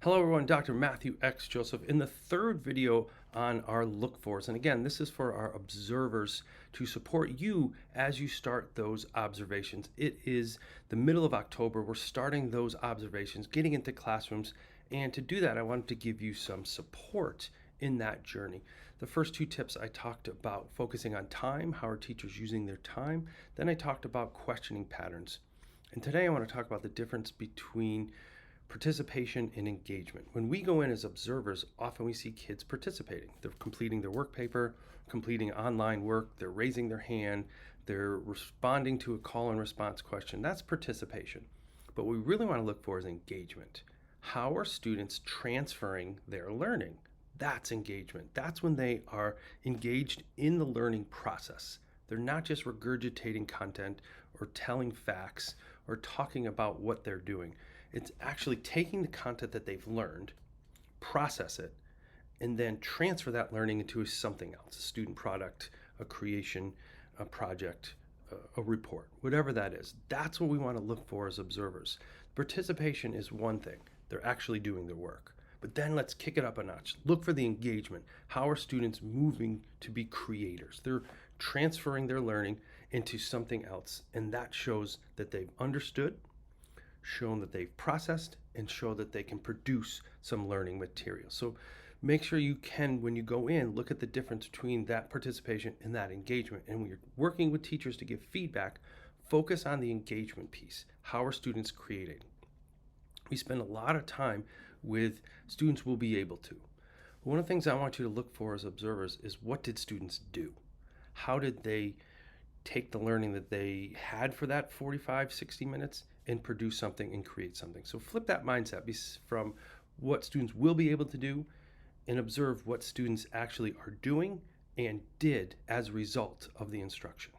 Hello everyone, Dr. Matthew X. Joseph in the third video on our look fors. And again, this is for our observers to support you as you start those observations. It is the middle of October. We're starting those observations, getting into classrooms. And to do that, I wanted to give you some support in that journey. The first two tips I talked about focusing on time, how are teachers using their time. Then I talked about questioning patterns. And today I want to talk about the difference between participation and engagement. When we go in as observers, often we see kids participating. They're completing their work paper, completing online work, they're raising their hand, they're responding to a call and response question. That's participation. But what we really want to look for is engagement. How are students transferring their learning? That's engagement. That's when they are engaged in the learning process. They're not just regurgitating content or telling facts or talking about what they're doing. It's actually taking the content that they've learned, process it, and then transfer that learning into something else, a student product, a creation, a project, a report, whatever that is. That's what we want to look for as observers. Participation is one thing. They're actually doing their work. But then let's kick it up a notch. Look for the engagement. How are students moving to be creators? They're transferring their learning into something else, and that shows that they've understood, shown that they've processed, and show that they can produce some learning material. So make sure you can, when you go in, look at the difference between that participation and that engagement. And when you're working with teachers to give feedback, focus on the engagement piece. How are students creating? We spend a lot of time with students will be able to. One of the things I want you to look for as observers is, what did students do? How did they take the learning that they had for that 45, 60 minutes and produce something and create something? So flip that mindset from what students will be able to do and observe what students actually are doing and did as a result of the instruction.